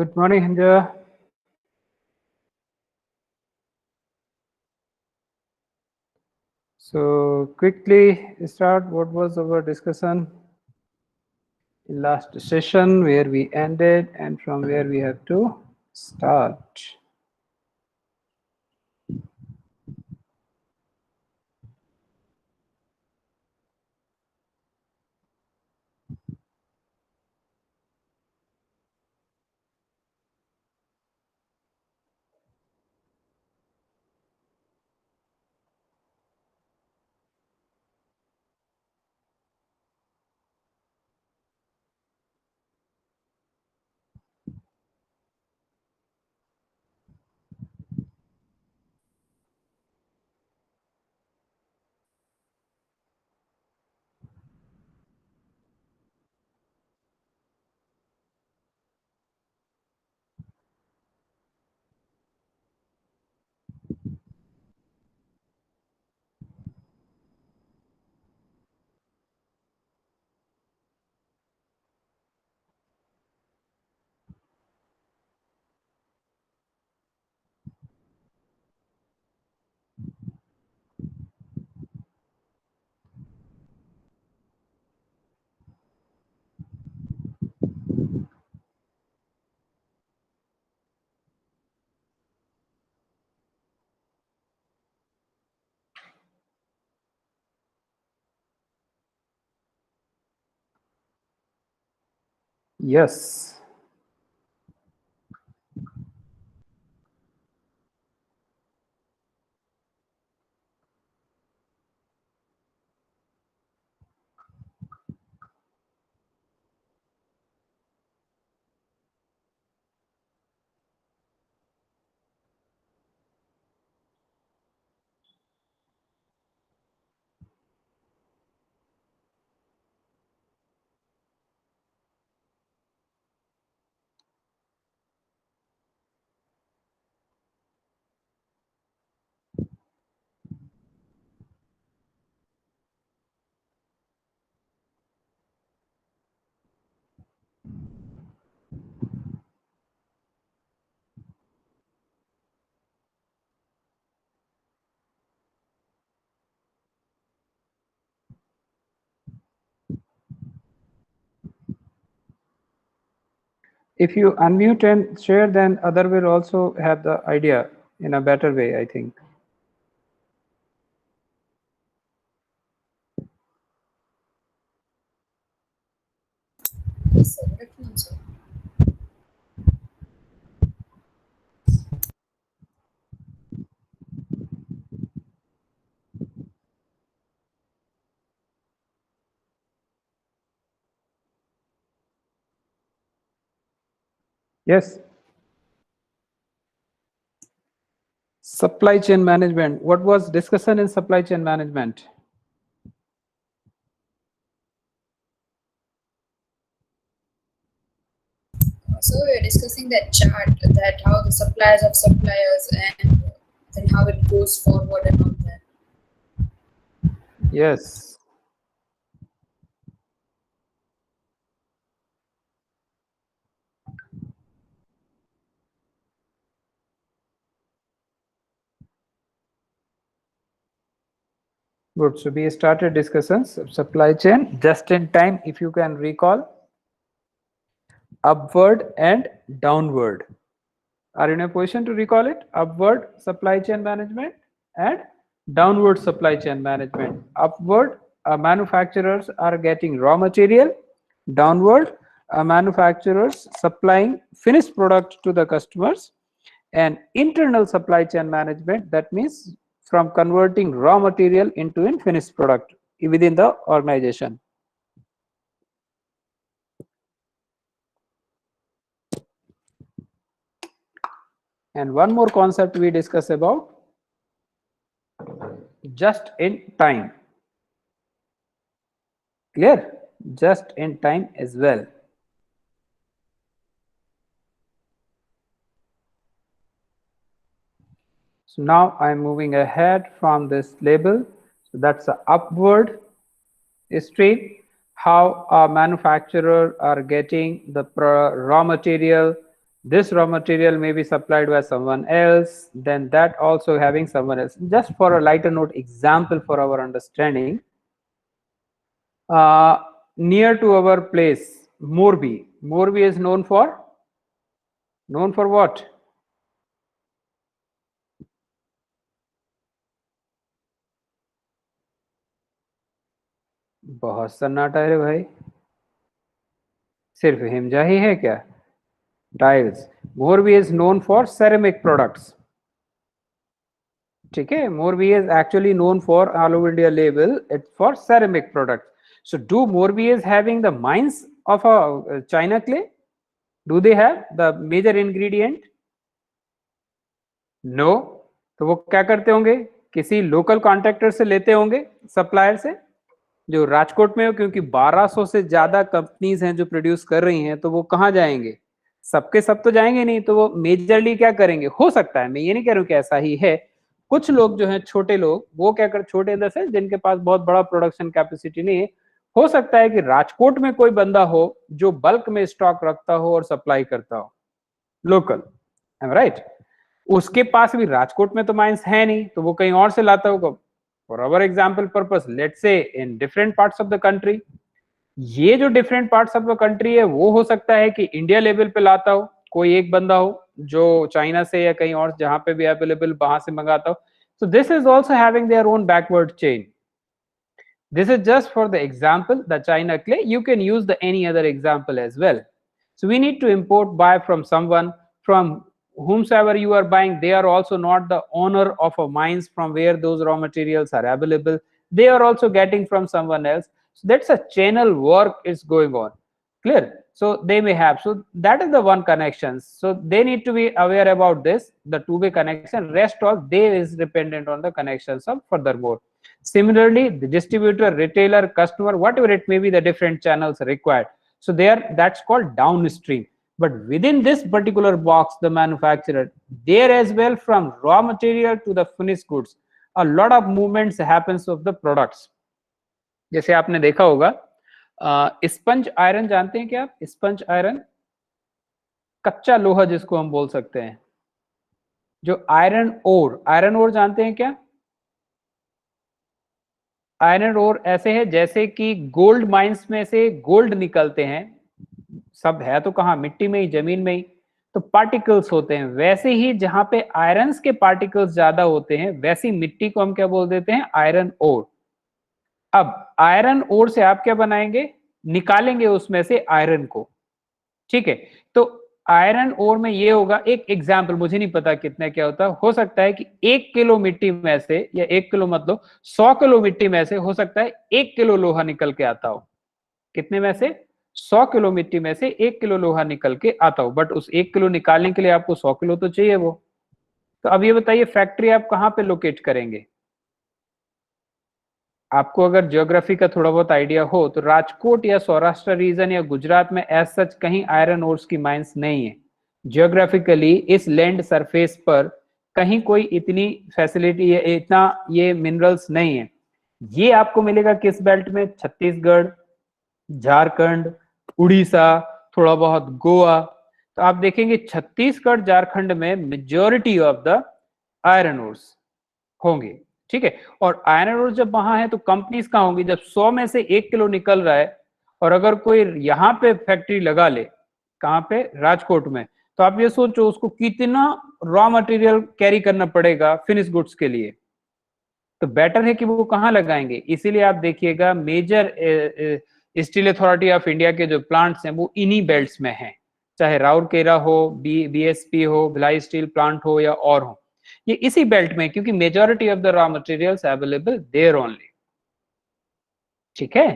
Good morning, Hinja. So quickly start. What was our discussion in last session, where we ended, and from where we have to start. Yes. If you unmute and share, then other will also have the idea in a better way, I think. Yes, sir. Good afternoon, sir. Yes. Supply chain management. What was discussion in supply chain management? So we were discussing that chart, that how the suppliers of suppliers and then how it goes forward and all that. Yes. Good. So we started discussions of supply chain just in time, if you can recall, upward and downward. Are you in a position to recall it? Upward supply chain management and downward supply chain management. Upward, manufacturers are getting raw material. Downward, manufacturers supplying finished product to the customers. And internal supply chain management, that means from converting raw material into a finished product within the organization. And one more concept we discuss about, just in time. Clear? Just in time as well. So now I'm moving ahead from this label. So that's the upward stream, how a manufacturer are getting the raw material This raw material may be supplied by someone else, then that also having someone else. Just for a lighter note example for our understanding, near to our place, Morbi is known for what? बहुत सन्नाटा है रे भाई, सिर्फ हिमजा ही है क्या? Tiles. Morbi is known for ceramic products, ठीक है। Morbi is actually known for all over India level it's for ceramic products. So do Morbi is having the mines of a China clay? Do they have the major ingredient? No. तो वो क्या करते होंगे? किसी local contractor से लेते होंगे, supplier से जो राजकोट में हो, क्योंकि 1200 से ज्यादा कंपनीज हैं जो प्रोड्यूस कर रही हैं, तो वो कहाँ जाएंगे? सबके सब तो जाएंगे नहीं, तो वो मेजरली क्या करेंगे? हो सकता है, मैं ये नहीं कह रहा हूँ कि ऐसा ही है, कुछ लोग जो हैं छोटे लोग, वो क्या कर, छोटे दस है जिनके पास बहुत बड़ा प्रोडक्शन कैपेसिटी नहीं है, हो सकता है कि राजकोट में कोई बंदा हो जो बल्क में स्टॉक रखता हो और सप्लाई करता हो लोकल, राइट। उसके पास भी राजकोट में तो माइंस है नहीं, तो वो कहीं और से लाता होगा। For our example purpose, let's say in different parts of the country, ये जो different parts of the country है, वो हो सकता है कि इंडिया लेवल पे लाता हो कोई एक बंदा हो जो चाइना से या कहीं और जहां पे भी अवेलेबल वहां से मंगाता हो। So this is also having their own backward chain. This is just for the example, the China clay. You can use the any other example as well. So we need to import, buy from someone, from whomsoever you are buying. They are also not the owner of a mines from where those raw materials are available. They are also getting from someone else. So that's a channel work is going on. Clear? So they may have. So that is the one connection. So they need to be aware about this, the two-way connection. Rest of they is dependent on the connections of furthermore. Similarly, the distributor, retailer, customer, whatever it may be, the different channels required. So there, that's called downstream. But within this particular box, the manufacturer, there as well, from raw material to the finished goods, a lot of movements happens of the products. जैसे आपने देखा होगा, sponge iron जानते हैं क्या आप? Sponge iron, कच्चा लोहा जिसको हम बोल सकते हैं, जो आयरन ओर जानते हैं क्या? आयरन ओर ऐसे है जैसे कि गोल्ड माइंस में से गोल्ड निकलते हैं, सब है तो कहाँ? मिट्टी में ही, जमीन में ही, तो पार्टिकल्स होते हैं। वैसे ही जहां पे आयरन्स के पार्टिकल्स ज्यादा होते हैं, वैसी मिट्टी को हम क्या बोल देते हैं? Iron ore. अब आयरन ओर से आप क्या बनाएंगे? निकालेंगे उसमें से आयरन को, ठीक है। तो आयरन ओर में ये होगा, एक एग्जाम्पल, मुझे नहीं पता कितना क्या होता है, हो सकता है कि 1 किलो मिट्टी में से, या 1 किलो मत लो, 100 किलो मिट्टी में से हो सकता है 1 किलो लोहा निकल के आता हो। कितने में से? 100 किलो मिट्टी में से 1 किलो लोहा निकल के आता हो। बट उस 1 किलो निकालने के लिए आपको 100 किलो तो चाहिए वो। तो अब ये बताइए, फैक्ट्री आप कहाँ पे लोकेट करेंगे? आपको अगर ज्योग्राफी का थोड़ा बहुत आइडिया हो तो राजकोट या सौराष्ट्र रीजन या गुजरात में एज सच कहीं आयरन ओर्स की माइंस नहीं है। ज्योग्राफिकली इस लैंड सरफेस पर कहीं कोई इतनी फैसिलिटी है, इतना ये मिनरल्स नहीं है। ये आपको मिलेगा किस बेल्ट में? छत्तीसगढ़, झारखंड, उड़ीसा, थोड़ा बहुत गोवा। तो आप देखेंगे छत्तीसगढ़, झारखंड में majority of the iron ores होंगे, ठीक है। और आयरन ओर जब वहां है तो कंपनीज कहाँ होंगी? जब 100 में से 1 किलो निकल रहा है, और अगर कोई यहाँ पे फैक्ट्री लगा ले, कहाँ पे? राजकोट में, तो आप ये सोचो उसको कितना रॉ मटेरियल कैरी करना पड़ेगा फिनिश गुड्स के लिए। तो बेटर है कि वो कहाँ लगाएंगे। इसीलिए आप देखिएगा major steel authority of India के जो प्लांट्स हैं वो इन्हीं बेल्ट्स में हैं, चाहे राउरकेला हो, बीएसपी हो, भिलाई स्टील प्लांट हो या और हो, ये इसी बेल्ट में, क्योंकि majority of the raw materials available there only, ठीक है।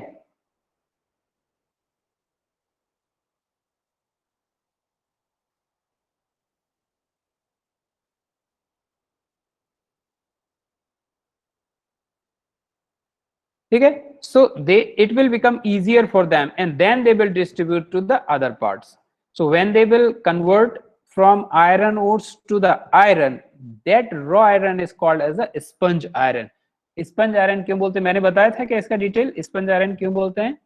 ठीक है, so it will become easier for them and then they will distribute to the other parts. So when they will convert from iron ores to the iron, that raw iron is called as a sponge iron. Sponge iron क्यों बोलते हैं? मैंने बताया था कि इसका detail, sponge iron क्यों बोलते हैं?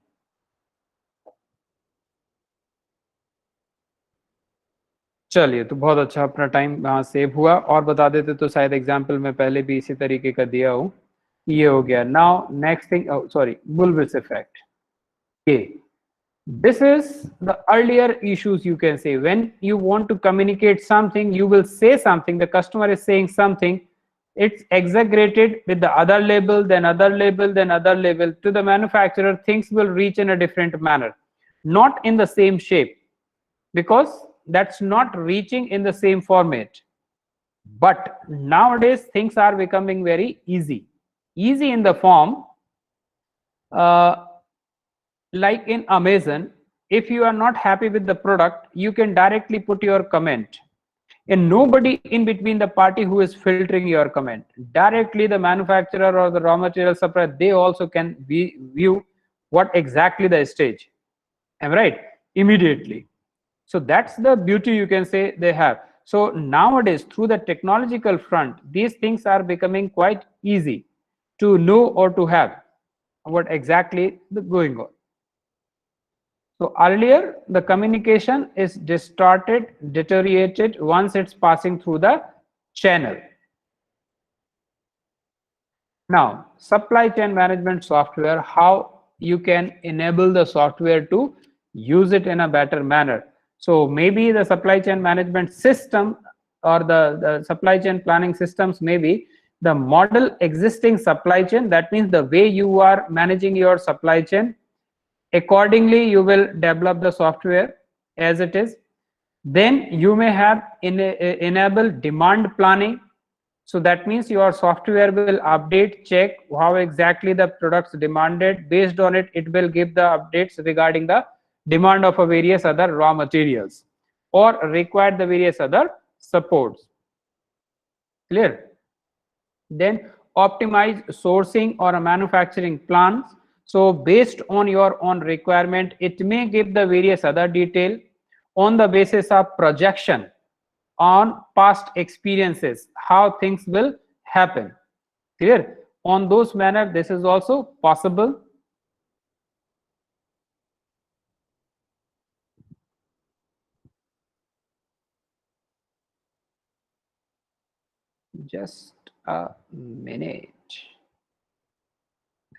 चलिए, तो बहुत अच्छा, अपना टाइम यहाँ सेव हुआ। और बता देते तो शायद एग्जाम्पल में पहले भी इसी तरीके का दिया हूँ। ये हो गया। Now next thing, sorry, bullwhip effect. ये this is the earlier issues. You can say when you want to communicate something, you will say something, the customer is saying something, it's exaggerated with the other label, then other label, then other label. To the manufacturer, things will reach in a different manner, not in the same shape, because that's not reaching in the same format. But nowadays things are becoming very easy in the form, uh, like in Amazon. If you are not happy with the product, you can directly put your comment, and nobody in between the party who is filtering your comment. Directly the manufacturer or the raw material supplier, they also can view what exactly the stage. Am I right? Immediately. So that's the beauty, you can say, they have. So nowadays, through the technological front, these things are becoming quite easy to know or to have what exactly is going on. So earlier, the communication is distorted, deteriorated once it's passing through the channel. Now, supply chain management software, how you can enable the software to use it in a better manner. So maybe the supply chain management system or the supply chain planning systems, maybe the model existing supply chain, that means the way you are managing your supply chain. Accordingly, you will develop the software as it is. Then you may have enable demand planning. So that means your software will update, check how exactly the products demanded. Based on it, it will give the updates regarding the demand of a various other raw materials or require the various other supports. Clear? Then optimize sourcing or a manufacturing plans. So based on your own requirement, it may give the various other detail on the basis of projection on past experiences, how things will happen. Clear? On those manner, this is also possible. Just a minute.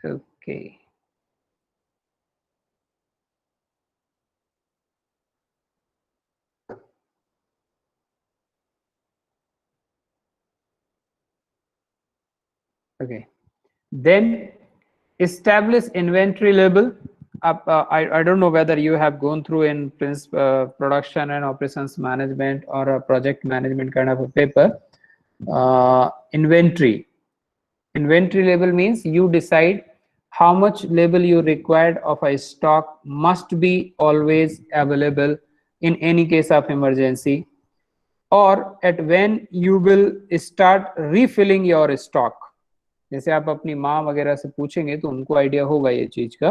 Okay. Okay. Then establish inventory level. I don't know whether you have gone through in production and operations management or a project management kind of a paper. Inventory level means you decide how much level you required of a stock must be always available in any case of emergency, or at when you will start refilling your stock. जैसे आप अपनी माँ वगैरह से पूछेंगे तो उनको idea होगा ये चीज का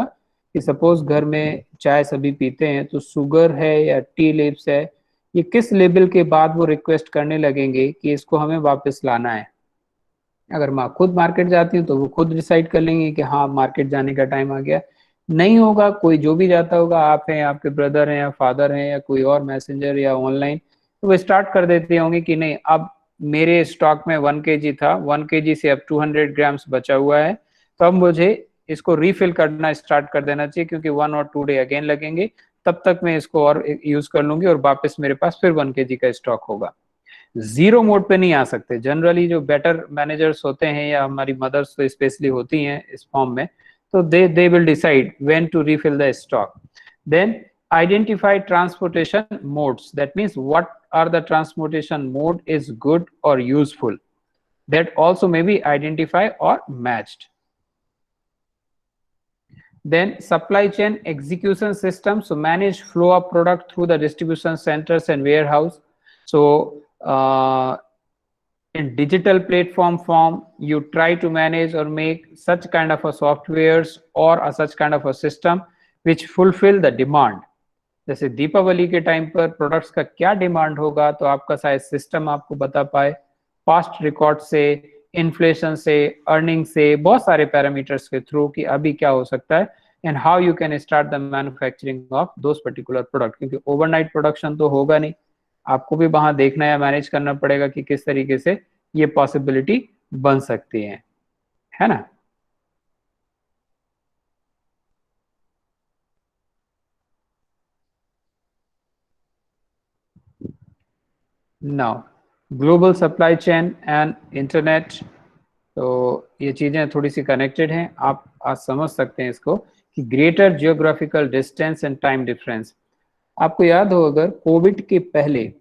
कि सपोज घर में चाय सभी पीते हैं तो शुगर है या टी लीव्स है, ये किस लेवल के बाद वो रिक्वेस्ट करने लगेंगे कि इसको हमें वापस लाना है। अगर माँ खुद मार्केट जाती है तो वो खुद डिसाइड कर लेंगे कि हाँ मार्केट जाने का टाइम आ गया। नहीं होगा, कोई जो भी जाता होगा, आप हैं, आपके ब्रदर हैं या फादर हैं या कोई और मैसेंजर या ऑनलाइन, तो वो स्टार्ट कर देते होंगे कि नहीं, अब मेरे स्टॉक में 1 kg था, 1 kg से अब 200 ग्राम्स बचा हुआ है, तो अब मुझे इसको रिफिल करना स्टार्ट कर देना चाहिए क्योंकि 1 और 2 डे अगेन लगेंगे, तब तक मैं इसको और यूज कर लूंगी और वापस मेरे पास फिर 1 kg का स्टॉक होगा। जीरो मोड पे नहीं आ सकते। जनरली जो बेटर मैनेजर्स होते हैं या हमारी मदर्स तो स्पेशली होती हैं इस फॉर्म में, तो they will decide when to refill the stock. Then identify transportation modes, that means what are the transportation mode is good और useful, that also may be identified or matched. Then supply chain execution system, so manage flow of product through the distribution centers and warehouse. So in digital platform form, you try to manage or make such kind of a softwares or such kind of a system which fulfill the demand. जैसे दीपावली के time पर products का क्या demand होगा तो आपका शायद system आपको बता पाए, पास्ट रिकॉर्ड से, इन्फ्लेशन से, अर्निंग से, बहुत सारे पैरामीटर्स के थ्रू कि अभी क्या हो सकता है and how you can start the manufacturing of those particular product. क्योंकि ओवरनाइट प्रोडक्शन तो होगा नहीं, आपको भी वहां देखना या मैनेज करना पड़ेगा कि किस तरीके से ये पॉसिबिलिटी बन सकती है ना। Now global supply chain and internet, तो ये चीजें थोड़ी सी कनेक्टेड हैं। आप आज समझ सकते हैं इसको कि greater geographical distance and time difference. आपको याद हो अगर कोविड के पहले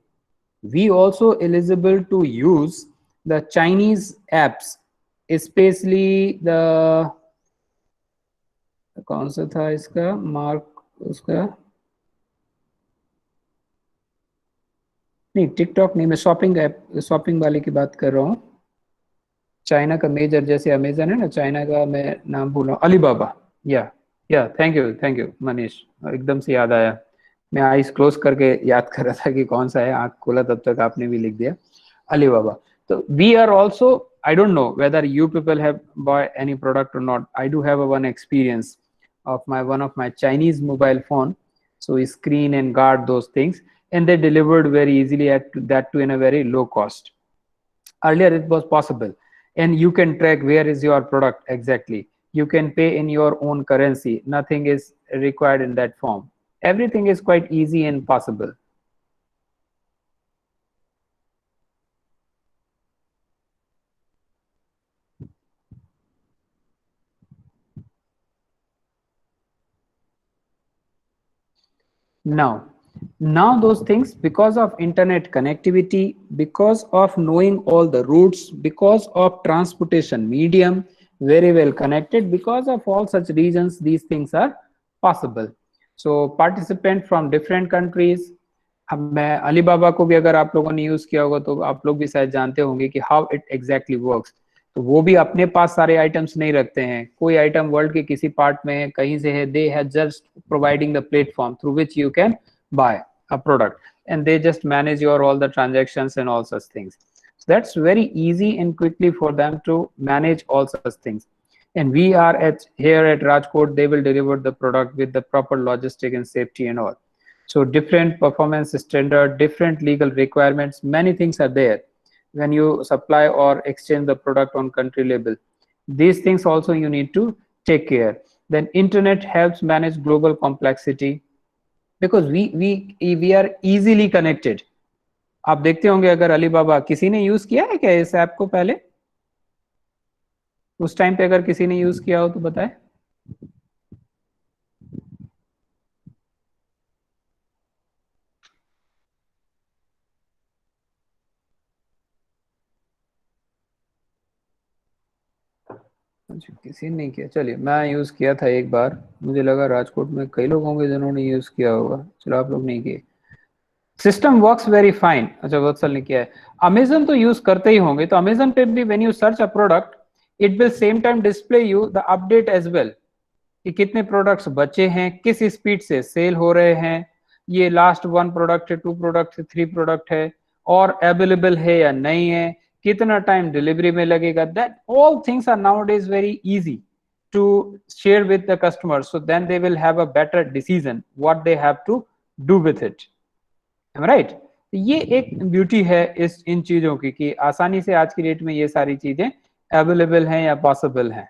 we also eligible to use the Chinese apps, specially the कौन सा था इसका मार्क उसका, नहीं टिकटॉक नहीं, मैं शॉपिंग ऐप शॉपिंग वाले की बात कर रहा हूँ। चाइना का मेजर जैसे अमेजन है ना, चाइना का मैं नाम भूल रहा हूँ, अलीबाबा। या थैंक यू मनीष, एकदम से याद आया। मैं आईज क्लोज करके याद कर रहा था कि कौन सा है, आंख खोला तब तक आपने भी लिख दिया अलीबाबा। तो we are also, I don't know whether you people have bought any product or not. I do have a one experience of one of my Chinese mobile phone. So screen and guard those things, and they delivered very easily at that too in a very low cost. Earlier it was possible, and you can track where is your product exactly. You can pay in your own currency. Nothing is required in that form. Everything is quite easy and possible. Now those things, because of internet connectivity, because of knowing all the routes, because of transportation medium very well connected, because of all such reasons, these things are possible. So participant from different countries, अब मैं Alibaba को भी अगर आप लोगों ने use किया होगा तो आप लोग भी शायद जानते होंगे कि हाउ इट एग्जैक्टली वर्क्स। तो वो भी अपने पास सारे आइटम्स नहीं रखते हैं, कोई आइटम वर्ल्ड के किसी पार्ट में है, कहीं से है, they have just providing the platform through which you can buy a product, and they just manage your all the transactions and all such things. So that's very easy and quickly for them to manage all such things. And we are at here at Rajkot, they will deliver the product with the proper logistic and safety and all. So different performance standard, different legal requirements, many things are there when you supply or exchange the product on country label. These things also you need to take care. Then internet helps manage global complexity, because we are easily connected. आप देखते होंगे अगर Alibaba किसी ने use किया है क्या इस ऐप को पहले, उस टाइम पे अगर किसी ने यूज किया हो तो बताए। अच्छा किसी ने नहीं किया, चलिए मैं यूज किया था एक बार, मुझे लगा राजकोट में कई लोग होंगे जिन्होंने यूज किया होगा, चलो आप लोग नहीं किए। सिस्टम वर्क्स वेरी फाइन, अच्छा वत्सल ने किया है। अमेजन तो यूज करते ही होंगे, तो अमेजन पे भी when you search a product it will same time display you the update as well, कि कितने प्रोडक्ट्स बचे हैं, किस स्पीड से सेल हो रहे हैं, ये लास्ट 1 प्रोडक्ट है, 2 प्रोडक्ट है, 3 प्रोडक्ट है, और अवेलेबल है या नहीं है, कितना टाइम डिलीवरी में लगेगा। That all things are nowadays very easy to share with the customer, so then they will have a better decision what they have to do with it, right. ये एक beauty है इस इन चीजों की कि आसानी से आज की डेट में ये सारी चीजें अवेलेबल हैं या पॉसिबल हैं,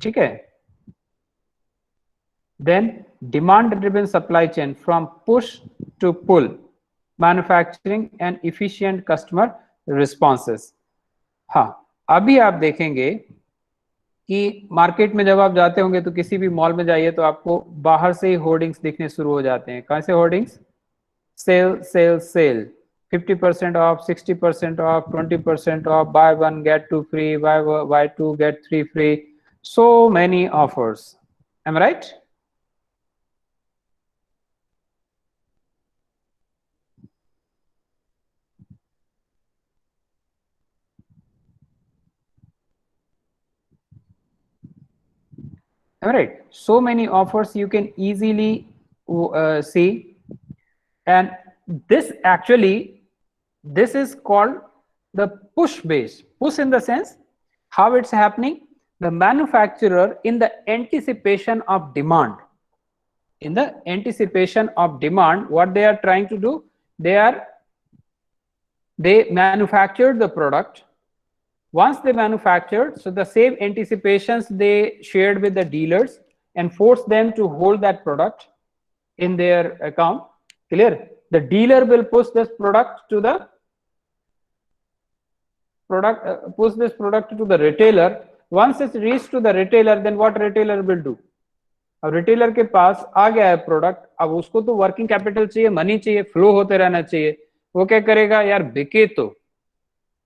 ठीक है। Then demand driven supply chain, from push to pull manufacturing and efficient customer responses. हाँ, अभी आप देखेंगे कि मार्केट में जब आप जाते होंगे तो किसी भी मॉल में जाइए तो आपको बाहर से ही होर्डिंग्स दिखने शुरू हो जाते हैं। कैसे hoardings? Sale sale sale, 50% off, 60% off, 20% off, buy 1 get 2 free, buy 2 get 3 free, so many offers. Am I right? All right, so many offers you can easily see, and this actually, this is called the push base. Push in the sense how it's happening, the manufacturer in the anticipation of demand, what they are trying to do, they manufactured the product. Once they manufactured, so the same anticipations they shared with the dealers and forced them to hold that product in their account. Clear? The dealer will push this product to the retailer. Once it's reached to the retailer, then what retailer will do? अब retailer के पास आ गया है product, अब उसको तो working capital चाहिए, money चाहिए, flow होते रहना चाहिए. वो क्या करेगा, यार बिके तो,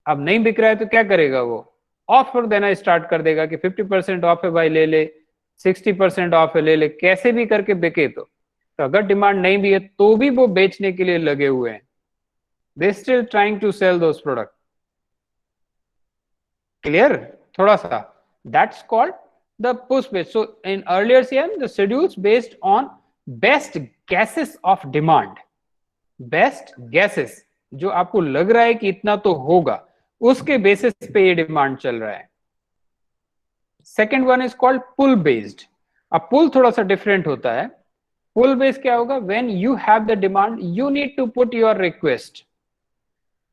अब नहीं बिक रहा है तो क्या करेगा, वो ऑफर देना स्टार्ट कर देगा कि 50% ऑफ है भाई, ले ले, 60% ऑफ है, ले ले, कैसे भी करके बिके तो अगर डिमांड नहीं भी है तो भी वो बेचने के लिए लगे हुए हैं. They still trying to sell those product. Clear? थोड़ा सा, that's called the push based. So in earlier CM, the schedules based on best guesses of demand. Best guesses, जो आपको लग रहा है कि इतना तो होगा, उसके बेसिस पे ये डिमांड चल रहा है. Second one is called pull based. अब पुल थोड़ा सा डिफरेंट होता है. पुल बेस्ड क्या होगा, when you have the demand you need to put your request.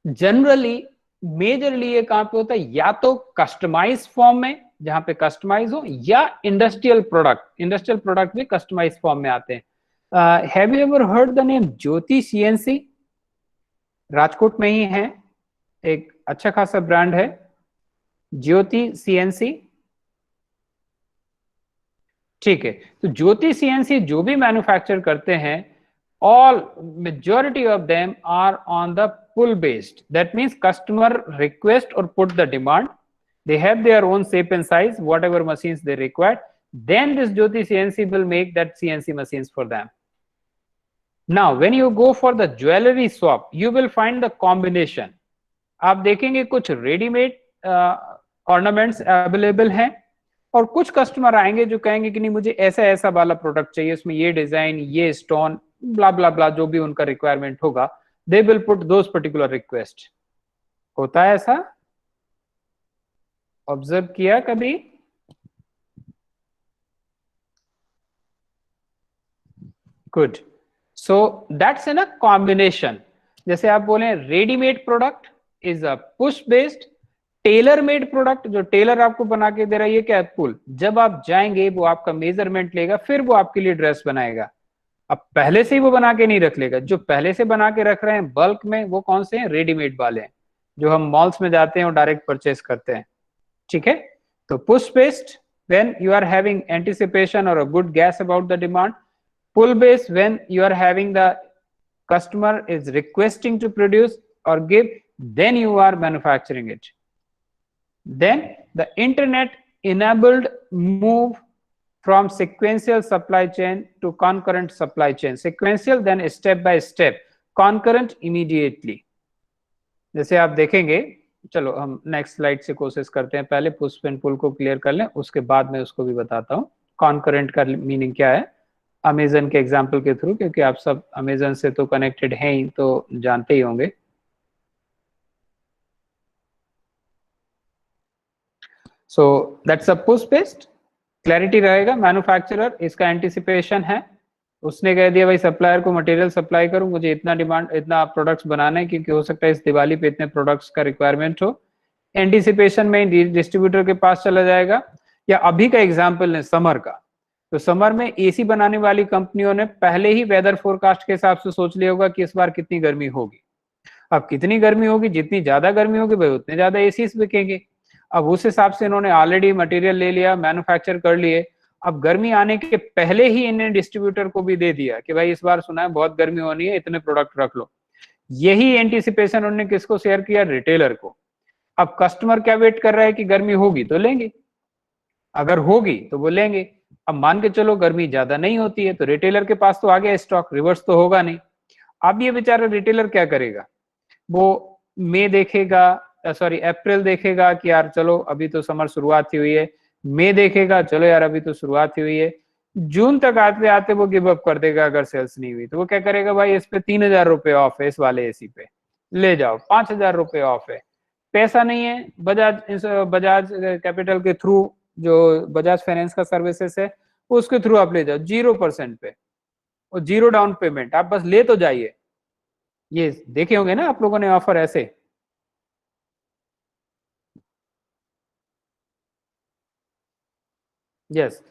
Generally majorly ये कहां पे होता है, या तो कस्टमाइज फॉर्म में जहां पे कस्टमाइज हो, या इंडस्ट्रियल प्रोडक्ट भी कस्टमाइज फॉर्म में आते हैं. Have you ever heard the name Jyoti CNC? Rajkot में ही है, एक अच्छा खासा ब्रांड है ज्योति सीएनसी. ठीक है, तो ज्योति सीएनसी जो भी मैन्युफैक्चर करते हैं, all majority of them are on the pull based. That means customer request or put the demand, they have their own shape and size, whatever machines they require, then this Jyoti CNC will make that CNC machines for them. Now when you go for the jewelry shop, you will find the combination. आप देखेंगे कुछ readymade ornaments available हैं, और कुछ customer आएंगे जो कहेंगे कि नहीं मुझे ऐसा ऐसा वाला प्रोडक्ट चाहिए, उसमें ये डिजाइन, ये स्टोन, ब्ला ब्ला ब्ला, जो भी उनका रिक्वायरमेंट होगा, they will put those particular request. होता है ऐसा? ऑब्जर्व किया कभी? Good. So that's in a combination. जैसे आप बोले readymade product is a push based, tailor made product जो टेलर आपको बना के दे रहा है ये क्या है, पुल. जब आप जाएंगे वो आपका मेजरमेंट लेगा, फिर वो आपके लिए ड्रेस बनाएगा. अब पहले से ही वो बना के नहीं रख लेगा. जो पहले से बना के रख रहे हैं बल्क में, वो कौन से हैं, रेडीमेड वाले हैं, जो हम मॉल्स में जाते हैं और डायरेक्ट परचेस करते हैं. ठीक है, तो push based when you are having anticipation or a good guess about the demand. Pull based when you are having the customer is requesting to produce or give, then you are manufacturing it. Then the internet enabled move from sequential supply chain to concurrent supply chain. Sequential, then step by step, concurrent immediately. जैसे आप देखेंगे, चलो हम next slide से कोशिश करते हैं, पहले पुश एंड पुल को क्लियर कर लें, उसके बाद मैं उसको भी बताता हूँ कॉन्करेंट का मीनिंग क्या है, अमेजन के एग्जाम्पल के थ्रू, क्योंकि आप सब अमेजन से तो कनेक्टेड हैं ही, तो जानते ही होंगे. So that's a push based. Clarity रहेगा. मैन्युफैक्चरर इसका एंटिसिपेशन है, उसने कह दिया भाई सप्लायर को मटेरियल सप्लाई करूं, मुझे इतना डिमांड, इतना प्रोडक्ट्स बनाना है, क्योंकि हो सकता है इस दिवाली पे इतने प्रोडक्ट्स का रिक्वायरमेंट हो. एंटिसिपेशन में डिस्ट्रीब्यूटर के पास चला जाएगा. या अभी का एग्जांपल है समर का, तो समर में एसी बनाने वाली कंपनियों ने पहले ही वेदर फोरकास्ट के हिसाब से सोच लिया होगा कि इस बार कितनी गर्मी होगी. अब कितनी गर्मी होगी, जितनी ज्यादा गर्मी होगी भाई उतने ज्यादा एसीज बिकेंगे. अब उस हिसाब से इन्होंने ऑलरेडी मटेरियल ले लिया, मैन्युफैक्चर कर लिए. अब गर्मी आने के पहले ही इन्हें डिस्ट्रीब्यूटर को भी दे दिया कि भाई इस बार सुना है बहुत गर्मी होनी है, इतने प्रोडक्ट रख लो. यही एंटिसिपेशन उन्होंने किसको शेयर किया, रिटेलर को. अब कस्टमर क्या वेट कर रहा है कि गर्मी होगी तो लेंगे, अगर होगी तो वो लेंगे. अब मान के चलो गर्मी ज्यादा नहीं होती है, तो रिटेलर के पास तो आ गया स्टॉक, रिवर्स तो होगा नहीं. अब ये बेचारा रिटेलर क्या करेगा, वो मई देखेगा, सॉरी अप्रैल देखेगा कि यार चलो अभी तो समर शुरुआत ही हुई है. मई देखेगा, चलो यार अभी तो शुरुआत ही हुई है. जून तक आते आते वो गिव अप कर देगा अगर सेल्स नहीं हुई. तो वो क्या करेगा, भाई इस पे 3000 रुपए ऑफ है, इस वाले एसी पे ले जाओ, 5000 रुपए ऑफ है. पैसा नहीं है, बजाज कैपिटल के थ्रू, जो बजाज फाइनेंस का सर्विसेज है उसके थ्रू आप ले जाओ 0% पे, और 0 डाउन पेमेंट, आप बस ले तो जाइए. ये देखे होंगे ना आप लोगों ने ऑफर ऐसे। यस,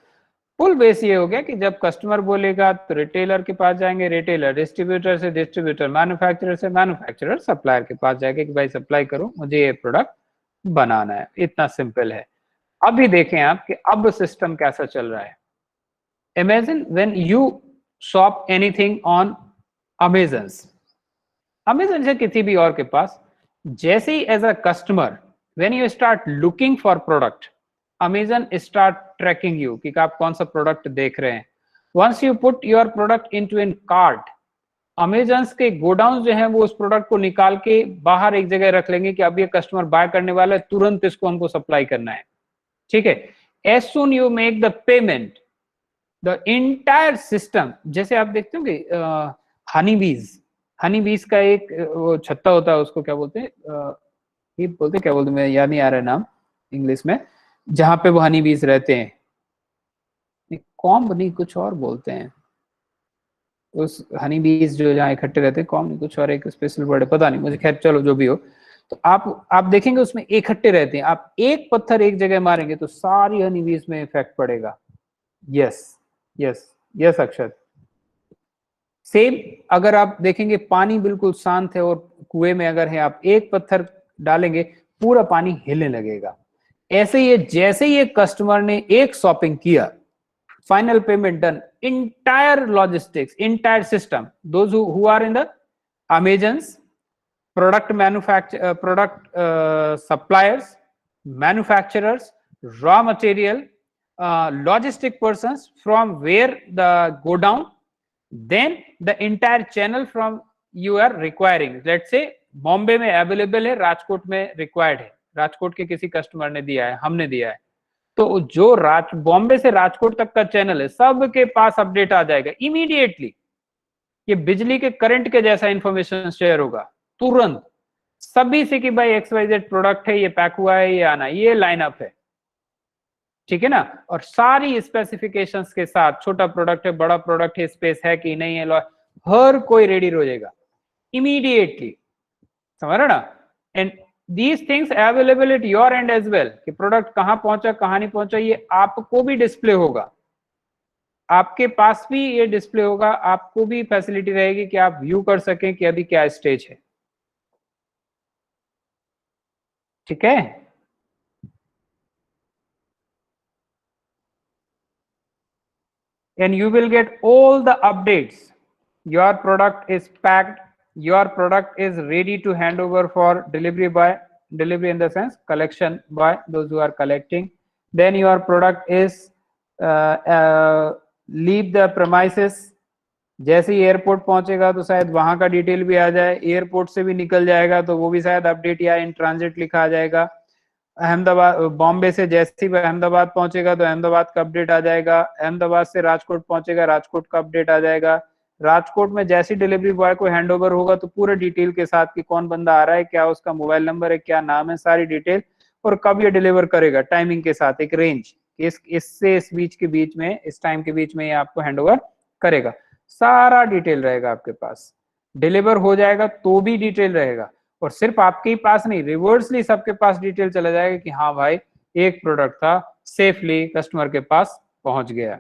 फुल बेस ये हो गया कि जब कस्टमर बोलेगा तो रिटेलर के पास जाएंगे, रिटेलर डिस्ट्रीब्यूटर से डिस्ट्रीब्यूटर, मैन्युफैक्चरर से मैन्युफैक्चरर, सप्लायर के पास जाएंगे कि भाई सप्लाई करो, मुझे ये प्रोडक्ट बनाना है। इतना सिंपल है। अभी देखें आप कि अब सिस्टम कैसा चल रहा है। Imagine when you shop anything on Amazon, Amazon से किसी भी और के पास, जैसे ही as a customer when you start looking for product, Amazon start tracking you कि आप कौन सा प्रोडक्ट देख रहे हैं। Once you put your product into in cart, Amazon के गोडाउन जो है वो उस प्रोडक्ट को निकाल के बाहर एक जगह रख लेंगे कि अब ये कस्टमर बाय करने वाला है, तुरंत इसको हमको सप्लाई करना है। ठीक है, as soon you make the payment, the entire system, जैसे आप देखते होंगे हनी बीज, हनी बीज का एक वो छत्ता होता है, उसको क्या बोलते हैं, क्या बोलते हैं, मैं याद नहीं आ रहा है नाम इंग्लिश में, जहां पे वो हनी बीज रहते हैं, कॉम्ब नहीं कुछ और बोलते हैं, उस हनी बीज जो जहाँ इकट्ठे रहते हैं, कॉम्ब नहीं कुछ और एक स्पेशल वर्ड है, पता नहीं मुझे, खैर चलो जो भी हो। तो आप देखेंगे उसमें इकट्ठे रहते हैं, आप एक पत्थर एक जगह मारेंगे तो सारी हनी बीज में इफेक्ट पड़ेगा। यस यस यस अक्षत, सेम अगर आप देखेंगे पानी बिल्कुल शांत है और कुएं में अगर है, आप एक पत्थर डालेंगे पूरा पानी हिलने लगेगा। ऐसे ही जैसे ही एक कस्टमर ने एक शॉपिंग किया, final payment done, entire logistics, entire system, those who are in the Amazons, product manufacture, product suppliers, manufacturers, raw material, logistic persons from where the go down, then the entire channel from you are requiring, let's say Bombay में available है, राजकोट में required है, राजकोट के किसी customer ने दिया है, हमने दिया है, तो जो बॉम्बे से राजकोट तक का चैनल है सबके पास अपडेट आ जाएगा इमीडिएटली। ये बिजली के करंट के जैसा इंफॉर्मेशन शेयर होगा तुरंत सभी से कि भाई XYZ प्रोडक्ट है, ये पैक हुआ है, ये आना, ये लाइनअप है, ठीक है ना, और सारी स्पेसिफिकेशंस के साथ, छोटा प्रोडक्ट है, बड़ा प्रोडक्ट है, स्पेस है कि नहीं है, हर कोई रेडी हो जाएगा इमीडिएटली, समझ रहे ना। And these things available at your end as well, कि प्रोडक्ट कहां पहुंचा कहां नहीं पहुंचा, ये आपको भी डिस्प्ले होगा, आपके पास भी ये डिस्प्ले होगा, आपको भी फैसिलिटी रहेगी कि आप व्यू कर सकें कि अभी क्या स्टेज है। ठीक है, and you will get all the updates. Your product is packed, your product is ready to hand over for delivery in the sense collection by those who are collecting. Then your product is leave the premises, जैसे ही airport पहुंचेगा तो शायद वहां का detail भी आ जाए, airport से भी निकल जाएगा तो वो भी शायद अपडेट या इन ट्रांजिट लिखा आ जाएगा। अहमदाबाद, बॉम्बे से जैसे ही अहमदाबाद पहुंचेगा तो अहमदाबाद का अपडेट आ जाएगा, अहमदाबाद से राजकोट पहुंचेगा, राजकोट का अपडेट आ जाएगा, राजकोट में जैसे डिलीवरी बॉय को हैंडओवर होगा तो पूरे डिटेल के साथ कि कौन बंदा आ रहा है, क्या उसका मोबाइल नंबर है, क्या नाम है, सारी डिटेल, और कब ये डिलीवर करेगा, टाइमिंग के साथ एक रेंज, इससे इस बीच के बीच में, इस टाइम के बीच में ये आपको हैंडओवर करेगा, सारा डिटेल रहेगा आपके पास। डिलीवर हो जाएगा तो भी डिटेल रहेगा, और सिर्फ आपके ही पास नहीं, रिवर्सली सबके पास डिटेल चला जाएगा कि हाँ भाई एक प्रोडक्ट था, सेफली कस्टमर के पास पहुंच गया।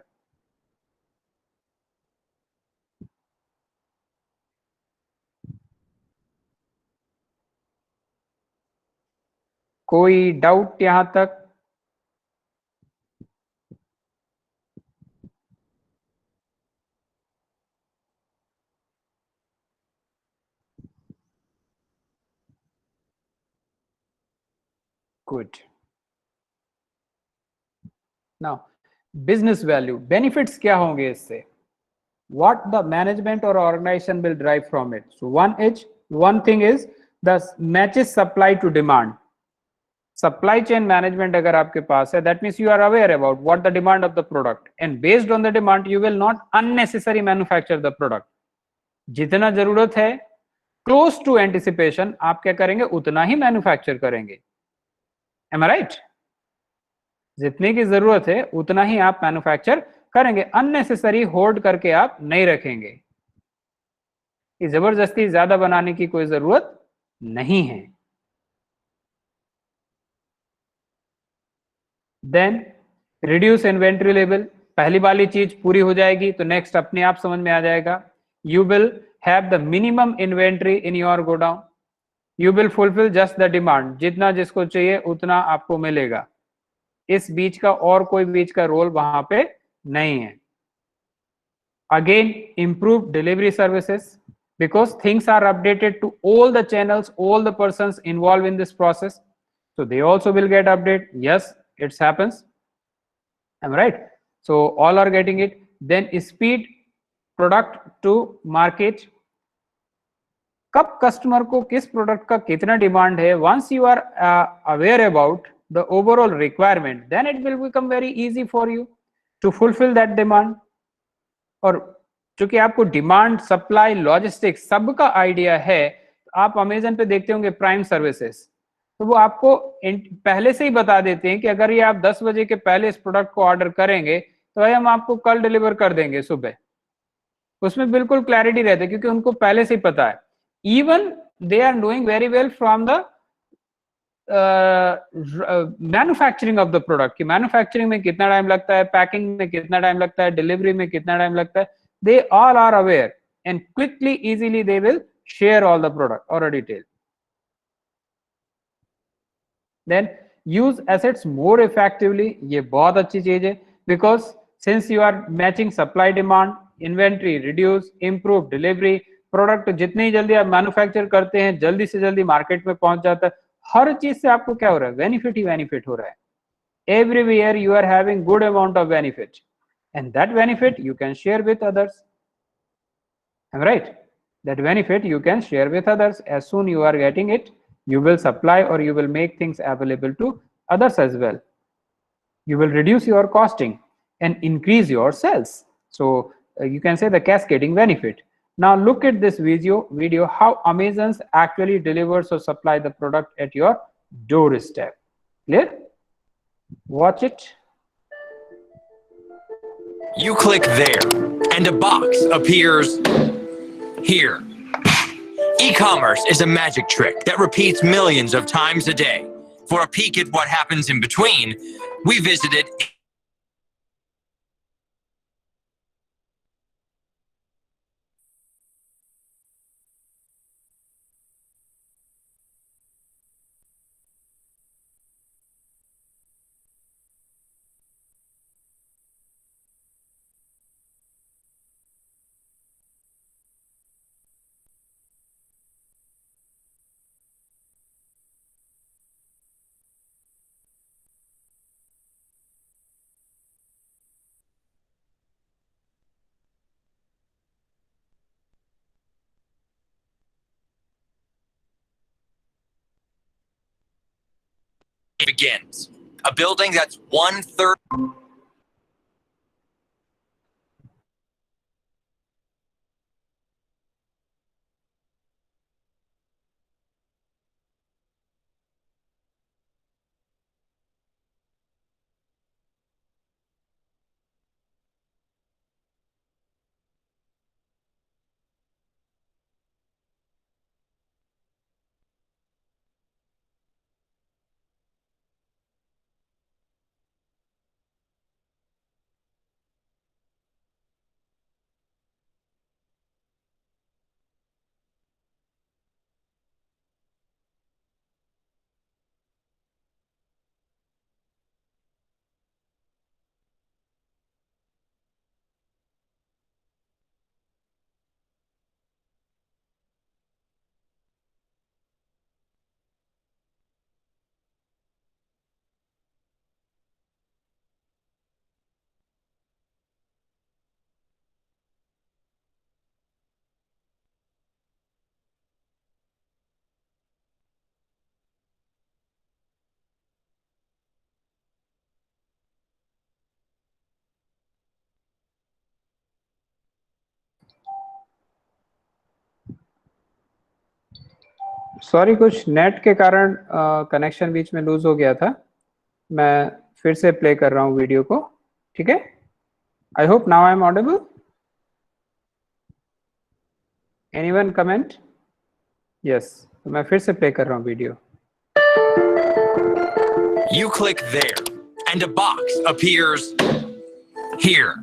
कोई डाउट यहां तक? Good. Now business value, benefits क्या होंगे इससे, what the management or organization will derive from it. So one thing is the matches supply to demand. Supply chain management अगर आपके पास है, that means you are aware about what the demand of the product, and based on the demand you will not unnecessary manufacture the product. जितना जरूरत है close to anticipation आप क्या करेंगे, उतना ही मैन्युफैक्चर करेंगे। Am I right? जितने की जरूरत है उतना ही आप मैन्युफैक्चर करेंगे, अननेसेसरी होल्ड करके आप नहीं रखेंगे। कि जबरदस्ती ज्यादा बनाने की कोई जरूरत नहीं है। देन रिड्यूस इन्वेंट्री लेवल, पहली वाली चीज पूरी हो जाएगी तो नेक्स्ट अपने आप समझ में आ जाएगा। You will have the minimum inventory in your godown, you will fulfil just the demand, जितना जिसको चाहिए उतना आपको मिलेगा, इस बीच का और कोई बीच का रोल वहां पे नहीं है। Again, improve delivery services because things are updated to all the channels, all the persons involved in this process, so they also will get update. Yes, it happens. Am I right? So all are getting it. Then speed product to market, कब customer को किस product का कितना demand है, once you are aware about the overall requirement, then it will become very easy for you to fulfill that demand. और चूंकि आपको demand, supply, logistics सबका आइडिया है, आप अमेजन पे देखते होंगे प्राइम सर्विसेज, तो वो आपको पहले से ही बता देते हैं कि अगर ये आप 10 बजे के पहले इस प्रोडक्ट को ऑर्डर करेंगे तो भाई हम आपको कल डिलीवर कर देंगे सुबह। उसमें बिल्कुल क्लैरिटी रहती है क्योंकि उनको पहले से ही पता है। Even they are doing very well from the manufacturing of the product, कि मैन्युफैक्चरिंग में कितना टाइम लगता है, पैकिंग में कितना टाइम लगता है, डिलीवरी में कितना टाइम लगता है, they all are aware and quickly, easily they will share all the product or a detail. Then use assets more effectively, ये बहुत अच्छी चीज है, because since you are matching supply demand, inventory reduce, improve delivery, product जितनी ही जल्दी आप manufacture करते हैं जल्दी से जल्दी मार्केट में पहुंच जाता है। हर चीज से आपको क्या हो रहा है, बेनिफिट ही बेनिफिट हो रहा है। Everywhere you are having good amount of benefit and that benefit you can share with others. Am I right? That benefit you can share with others. As soon you are getting it, you will supply or you will make things available to others as well. You will reduce your costing and increase your sales. So you can say the cascading benefit. Now look at this video how Amazon actually delivers or supply the product at your doorstep. Clear? Watch it. You click there, and a box appears here. E-commerce is a magic trick that repeats millions of times a day. For a peek at what happens in between, we visited begins. A building that's 1/3. Sorry, कुछ net के कारण connection बीच में loose हो गया था। मैं फिर से प्ले कर रहा हूँ वीडियो को, ठीक है? I hope now I am audible. Anyone comment? Yes. तो मैं फिर से प्ले कर रहा हूँ video. You click there, and a box appears here.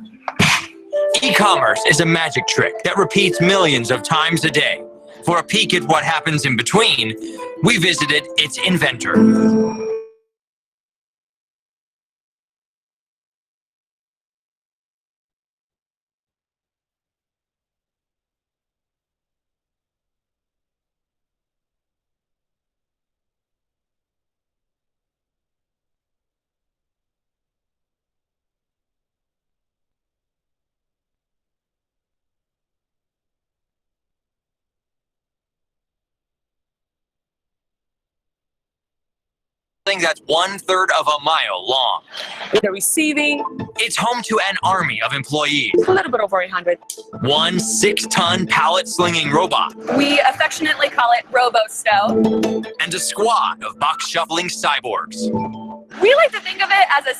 E-commerce is a magic trick that repeats millions of times a day. For a peek at what happens in between, we visited its inventor. That's 1/3 of a mile long. The receiving, It's home to an army of employees. a little bit over 800. One 6-ton pallet slinging robot We affectionately call it RoboStow. and a squad of box shuffling cyborgs. We like to think of it as a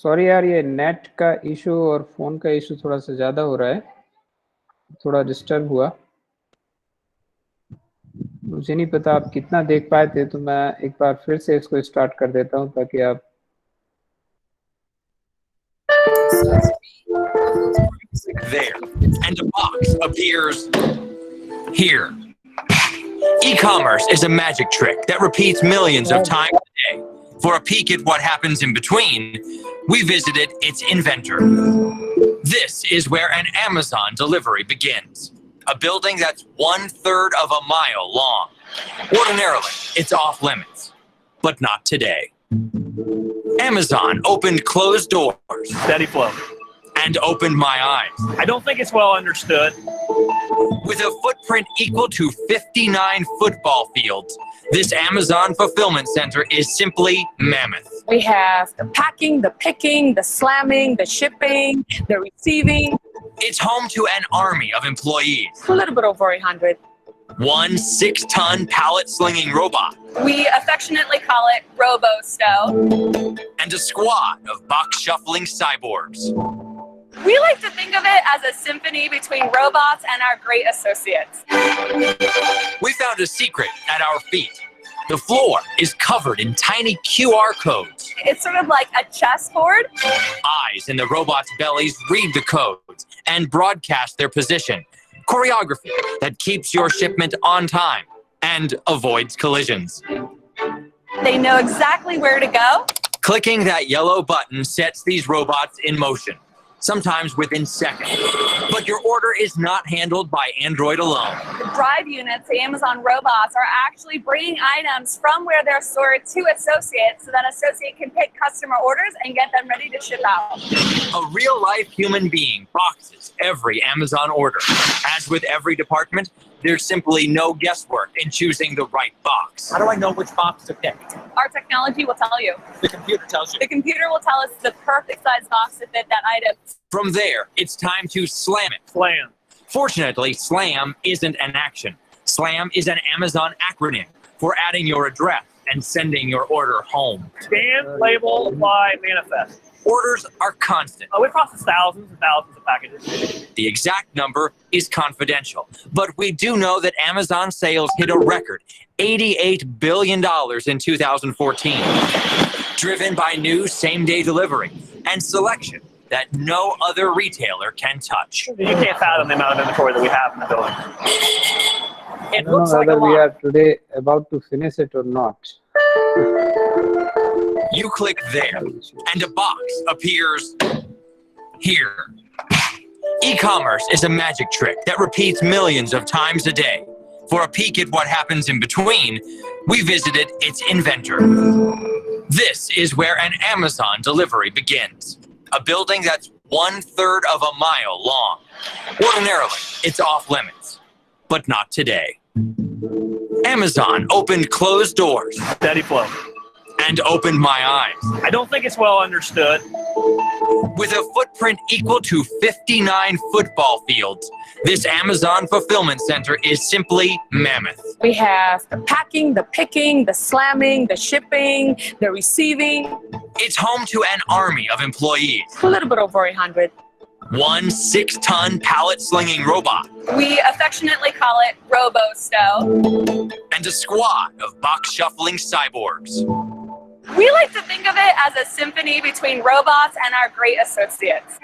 sorry यार, ये net का issue और phone का issue थोड़ा सा ज़्यादा हो रहा है, थोड़ा डिस्टर्ब हुआ. मुझे नहीं पता आप कितना देख पाए थे, तो मैं एक बार फिर से इसको स्टार्ट कर देता हूँ ताकि आप. There, and a box appears here. E-commerce is a magic trick that repeats millions of times a day. For a peek at what happens in between, we visited its inventor. This is where an Amazon delivery begins. A building that's 1/3 of a mile long. Ordinarily, it's off limits, but not today. Amazon opened closed doors Steady flow. and opened my eyes. I don't think it's well understood. With a footprint equal to 59 football fields, this Amazon fulfillment center is simply mammoth. We have the packing, the picking, the slamming, the shipping, the receiving, It's home to an army of employees. a little bit over 800. One 6-ton pallet slinging robot We affectionately call it RoboStow. and a squad of box shuffling cyborgs. We like to think of it as a symphony between robots and our great associates. We found a secret at our feet. The floor is covered in tiny QR codes. It's sort of like a chessboard. Eyes in the robots' bellies read the codes and broadcast their position. Choreography that keeps your shipment on time and avoids collisions. They know exactly where to go Clicking that yellow button sets these robots in motion, sometimes within seconds. But your order is not handled by Android alone. The drive units, the Amazon robots, are actually bringing items from where they're stored to associates so that associate can pick customer orders and get them ready to ship out. A real-life human being boxes every Amazon order. As with every department, there's simply no guesswork in choosing the right box. How do I know which box to pick? Our technology will tell you. The computer tells you. The computer will tell us the perfect size box to fit that item. From there, it's time to slam it. Slam. Fortunately, SLAM isn't an action. SLAM is an Amazon acronym for adding your address and sending your order home. Scan, label, apply, manifest. Orders are constant. We process thousands and thousands of packages. The exact number is confidential, but we do know that Amazon sales hit a record $88 billion in 2014, driven by new same-day delivery and selection that no other retailer can touch. You can't fathom the amount of inventory that we have in the building. I It don't know looks like a whether we lot. are today about to finish it or not. You click there, and a box appears here. E-commerce is a magic trick that repeats millions of times a day. For a peek at what happens in between, we visited its inventor. This is where an Amazon delivery begins. A building that's 1/3 of a mile long. Ordinarily, it's off limits, but not today. Amazon opened closed doors Steady flow. and opened my eyes. I don't think it's well understood. With a footprint equal to 59 football fields, this Amazon fulfillment center is simply mammoth. We have the packing, the picking, the slamming, the shipping, the receiving. It's home to an army of employees, A little bit over 100. one 6-ton pallet-slinging robot, We affectionately call it Robo-Stow. and a squad of box-shuffling cyborgs. We like to think of it as a symphony between robots and our great associates.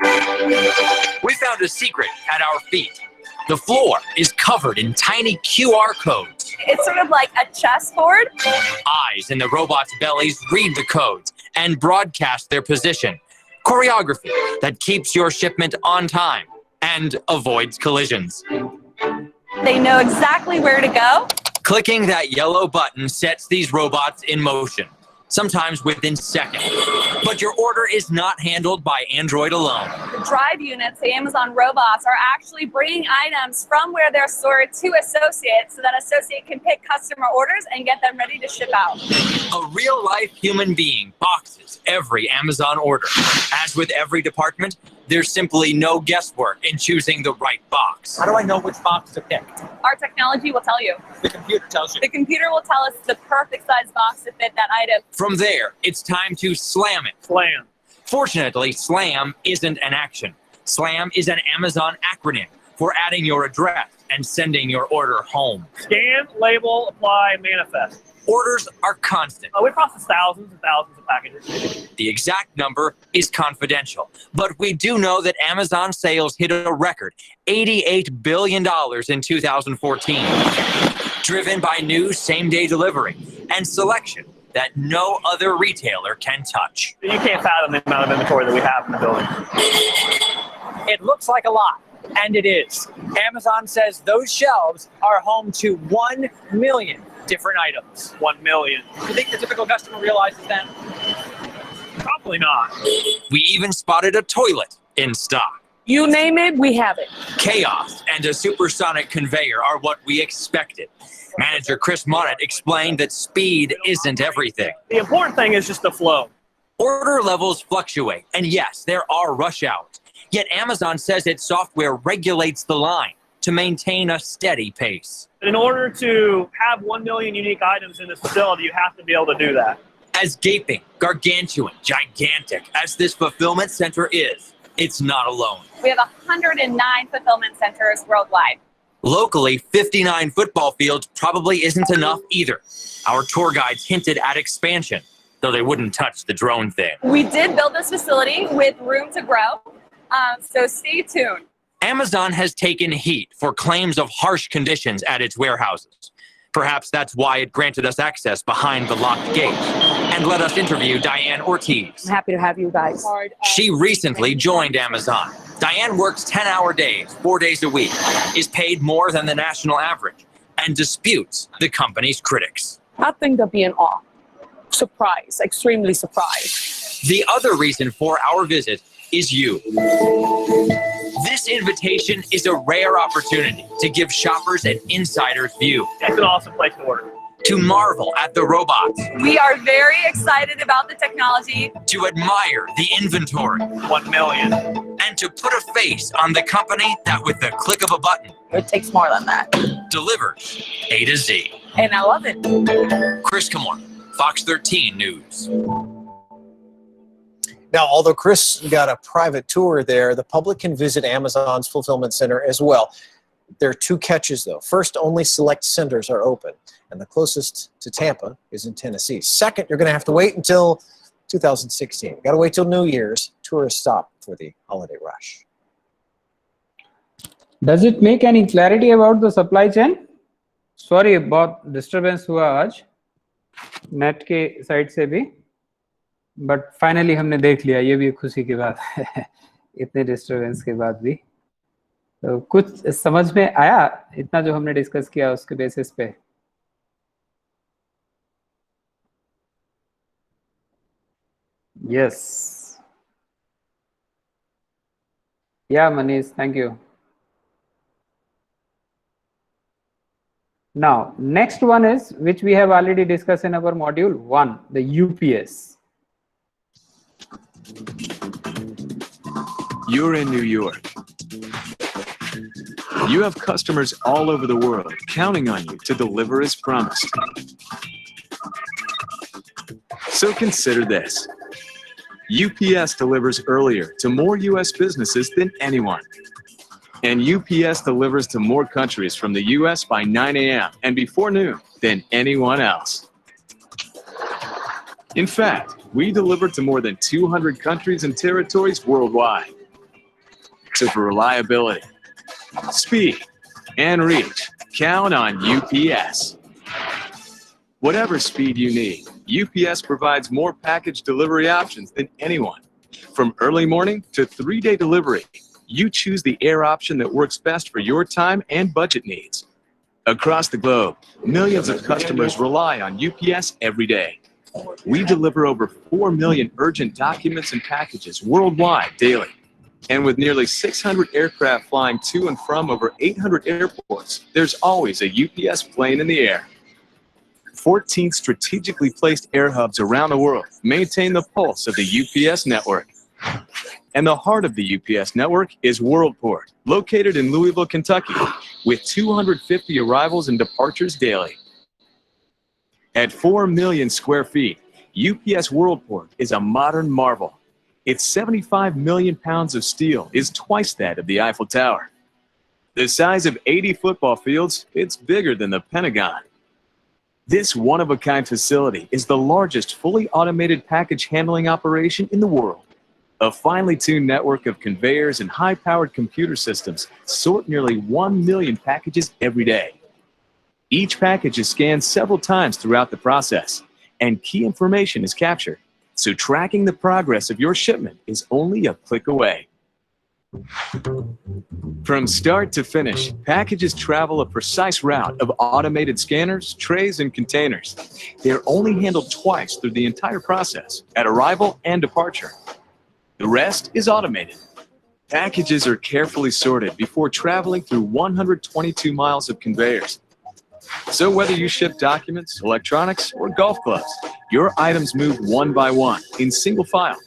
We found a secret at our feet. The floor is covered in tiny QR codes. It's sort of like a chessboard. Eyes in the robots' bellies read the codes and broadcast their position. Choreography that keeps your shipment on time and avoids collisions. They know exactly where to go. Clicking that yellow button sets these robots in motion, sometimes within seconds. But your order is not handled by Android alone. The drive units, the Amazon robots, are actually bringing items from where they're stored to associates so that associate can pick customer orders and get them ready to ship out. A real-life human being boxes every Amazon order. As with every department, there's simply no guesswork in choosing the right box. How do I know which box to pick? Our technology will tell you. The computer tells you. The computer will tell us the perfect size box to fit that item. From there, it's time to slam it. Slam. Fortunately, SLAM isn't an action. SLAM is an Amazon acronym for adding your address and sending your order home. Scan, label, apply, manifest. Orders are constant. We process thousands and thousands of packages. The exact number is confidential, but we do know that Amazon sales hit a record $88 billion in 2014, driven by new same-day delivery and selection that no other retailer can touch. You can't fathom the amount of inventory that we have in the building. It looks like a lot, and it is. Amazon says those shelves are home to 1 million different items. 1 million. You think the typical customer realizes that? Probably not. We even spotted a toilet in stock. You name it, we have it. Chaos and a supersonic conveyor are what we expected. Manager Chris Monette explained that speed isn't everything. The important thing is just the flow. Order levels fluctuate, and yes, there are rush hours. Yet Amazon says its software regulates the line to maintain a steady pace. In order to have 1 million unique items in this facility, you have to be able to do that. As gaping, gargantuan, gigantic as this fulfillment center is, it's not alone. We have 109 fulfillment centers worldwide. Locally, 59 football fields probably isn't enough either. Our tour guides hinted at expansion, though they wouldn't touch the drone thing. We did build this facility with room to grow, so stay tuned. Amazon has taken heat for claims of harsh conditions at its warehouses. Perhaps that's why it granted us access behind the locked gate and let us interview Diane Ortiz. I'm happy to have you guys. She recently joined Amazon. Diane works 10-hour days, 4 days a week, is paid more than the national average, and disputes the company's critics. I think they'll be in awe. Surprised, extremely surprised. The other reason for our visit is you. This invitation is a rare opportunity to give shoppers an insider's view, It's an awesome place to order. to marvel at the robots, We are very excited about the technology. to admire the inventory, 1 million. and to put a face on the company that with the click of a button It takes more than that. delivers A to Z. And I love it. Chris Kamor, Fox 13 News. Now, although Chris got a private tour there, the public can visit Amazon's fulfillment center as well. There are two catches, though. First, only select centers are open, and the closest to Tampa is in Tennessee. Second, you're going to have to wait until 2016. Got to wait till New Year's. Tourists stop for the holiday rush. Does it make any clarity about the supply chain? Sorry about disturbance हुआ आज net के side से भी, but finally हमने देख लिया, ये भी खुशी की बात है इतने डिस्टरबेंस के बाद भी। तो कुछ समझ में आया इतना जो हमने डिस्कस किया उसके बेसिस पे? यस, या Manish, thank you. Now, next one is, which we have already discussed in our module 1, the UPS. You're in New York. You have customers all over the world counting on you to deliver as promised. So consider this. UPS delivers earlier to more US businesses than anyone. And UPS delivers to more countries from the US by 9 a.m. and before noon than anyone else. In fact, we deliver to more than 200 countries and territories worldwide. So for reliability, speed, and reach, count on UPS. Whatever speed you need, UPS provides more package delivery options than anyone. From early morning to 3-day delivery, you choose the air option that works best for your time and budget needs. Across the globe, millions of customers rely on UPS every day. We deliver over 4 million urgent documents and packages worldwide daily. And with nearly 600 aircraft flying to and from over 800 airports, there's always a UPS plane in the air. 14 strategically placed air hubs around the world maintain the pulse of the UPS network. And the heart of the UPS network is Worldport, located in Louisville, Kentucky, with 250 arrivals and departures daily. At 4 million square feet, UPS Worldport is a modern marvel. Its 75 million pounds of steel is twice that of the Eiffel Tower. The size of 80 football fields, it's bigger than the Pentagon. This one-of-a-kind facility is the largest fully automated package handling operation in the world. A finely tuned network of conveyors and high-powered computer systems sort nearly 1 million packages every day. Each package is scanned several times throughout the process, and key information is captured, so tracking the progress of your shipment is only a click away. From start to finish, packages travel a precise route of automated scanners, trays, and containers. They're only handled twice through the entire process, at arrival and departure. The rest is automated. Packages are carefully sorted before traveling through 122 miles of conveyors. So whether you ship documents, electronics, or golf clubs, your items move one by one in single file.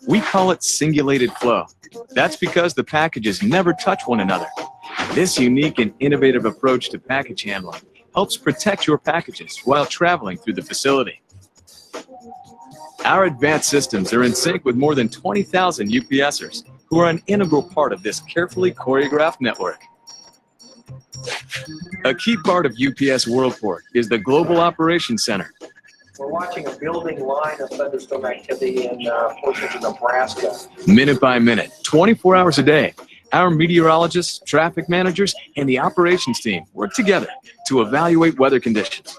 We call it singulated flow. That's because the packages never touch one another. This unique and innovative approach to package handling helps protect your packages while traveling through the facility. Our advanced systems are in sync with more than 20,000 UPSers who are an integral part of this carefully choreographed network. A key part of UPS Worldport is the Global Operations Center. We're watching a building line of thunderstorm activity in portions of Nebraska. Minute by minute, 24 hours a day, our meteorologists, traffic managers, and the operations team work together to evaluate weather conditions,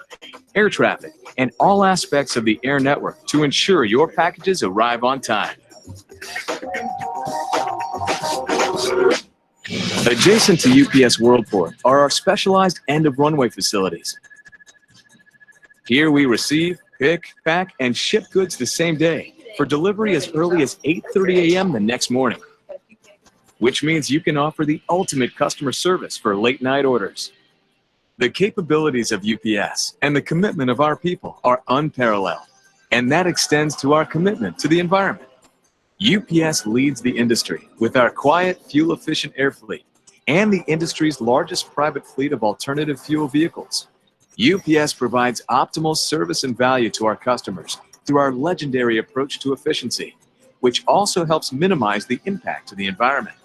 air traffic, and all aspects of the air network to ensure your packages arrive on time. Adjacent to UPS Worldport are our specialized end-of-runway facilities. Here we receive, pick, pack, and ship goods the same day for delivery as early as 8:30 a.m. the next morning, which means you can offer the ultimate customer service for late-night orders. The capabilities of UPS and the commitment of our people are unparalleled, and that extends to our commitment to the environment. UPS leads the industry with our quiet, fuel-efficient air fleet and the industry's largest private fleet of alternative fuel vehicles. UPS provides optimal service and value to our customers through our legendary approach to efficiency, which also helps minimize the impact to the environment.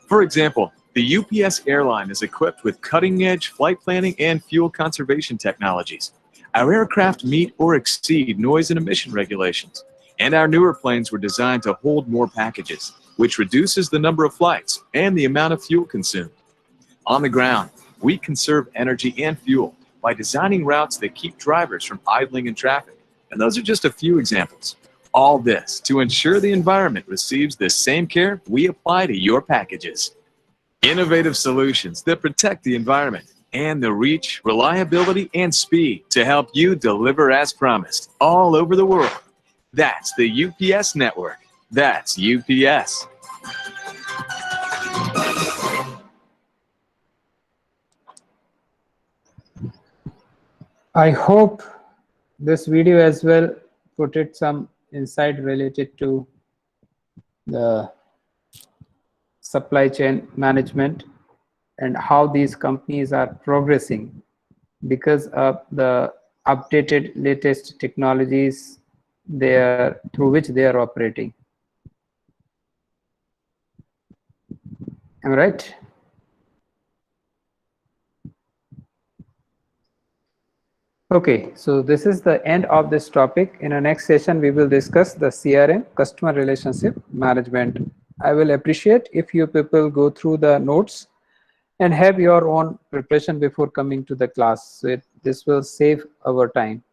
For example, the UPS airline is equipped with cutting-edge flight planning and fuel conservation technologies. Our aircraft meet or exceed noise and emission regulations, and our newer planes were designed to hold more packages, which reduces the number of flights and the amount of fuel consumed. On the ground, we conserve energy and fuel by designing routes that keep drivers from idling in traffic. And those are just a few examples. All this to ensure the environment receives the same care we apply to your packages. Innovative solutions that protect the environment and the reach, reliability, and speed to help you deliver as promised all over the world. That's the UPS network. That's UPS. I hope this video as well put it some insight related to the supply chain management and how these companies are progressing because of the updated latest technologies through which they are operating. Am I right? Okay, so this is the end of this topic. In our next session, we will discuss the CRM, Customer Relationship Management. I will appreciate if you people go through the notes and have your own preparation before coming to the class. So this will save our time.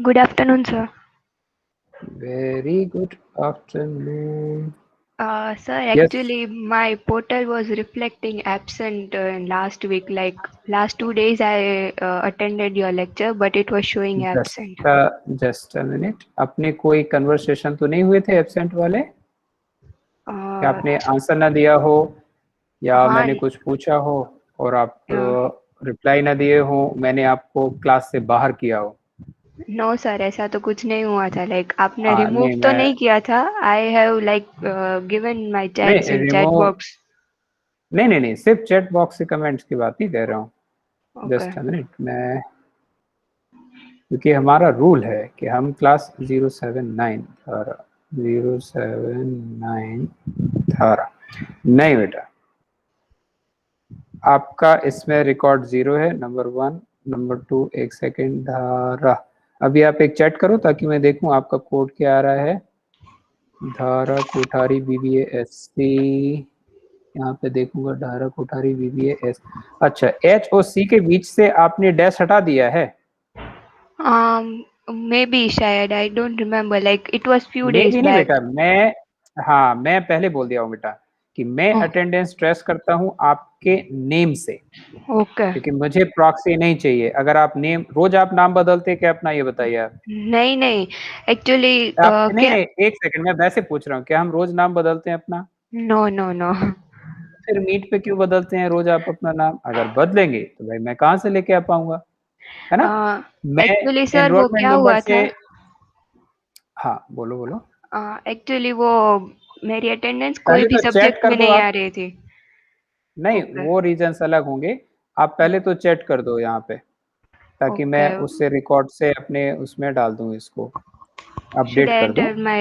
Good afternoon, sir. Very good afternoon. Sir, Yes. actually, my portal was reflecting absent last week. Like last 2 days, I attended your lecture, but it was showing absent. Just a minute. अपने कोई conversation तो नहीं हुए थे absent वाले? क्या आपने answer ना दिया हो या हाँ, मैंने कुछ पूछा हो और आप रिप्लाई ना दिए हो, मैंने आपको क्लास से बाहर किया हो? नो सर, ऐसा तो कुछ नहीं हुआ था. लाइक आपने हाँ, रिमूव नहीं, तो मैं नहीं किया था. I have like given my chats in chat box. नहीं, सिर्फ चैट बॉक्स से कमेंट्स की बात ही कर रहा हूँ. जस्ट अ मिनट, मैं क्योंकि हमारा रूल है कि हम क्लास 079 धारा नहीं बेटा, आपका इसमें रिकॉर्ड 0 है. नंबर 1, नंबर 2, एक सेकेंड. धारा, अभी आप एक चैट करो ताकि मैं देखूं आपका कोड क्या आ रहा है. धारा कोठारी BBA SC यहाँ पे देखूंगा धारा कोठारी VBAS। अच्छा, H और C के बीच से आपने डैश हटा दिया है? maybe शायद, I don't remember, like it was few days नहीं back. बेटा, मैं पहले बोल दिया हूँ बेटा कि मैं अटेंडेंस ट्रेस करता हूँ आपके नेम से, Okay. क्योंकि मुझे प्रॉक्सी नहीं चाहिए। अगर आप रोज आप नाम बदलते क्या अपना, ये बताइए आप। नहीं, actually नहीं, एक सेकंड, मैं वैसे पूछ रहा हूँ, क्या हम रोज नाम बदलते हैं अपना? no. फिर मीट पे क्यों बदलते हैं रोज आप अपना नाम? अगर बदलेंगे तो भाई मैं कहाँ से लेके आ पाऊंगा, है ना? मैं एक्चुअली सर वो एनरोलमेंट क्या नंबर हुआ से, था, हाँ बोलो। एक्चुअली वो मेरी अटेंडेंस कोई पहले भी तो चेक सब्जेक्ट कर में दो नहीं आप। आ रही थी। नहीं, Okay. वो रीजंस अलग होंगे। आप पहले तो चेक कर दो यहाँ पे, ताकि मैं Okay. उससे रिकॉर्ड से अपने उसमें डाल दूं, इसको Should अपडेट I कर दूं। enter my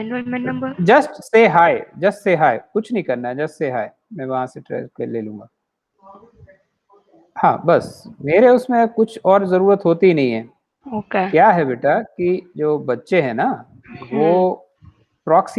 enrollment number? Just say hi, कुछ नहीं करना है, जस्ट से हाय, मैं वहां से ट्रेस कर ले लूंगा। हाँ बस, मेरे उसमें कुछ और जरूरत होती नहीं है। Okay. क्या है बेटा कि जो बच्चे हैं ना, वो प्रॉक्सी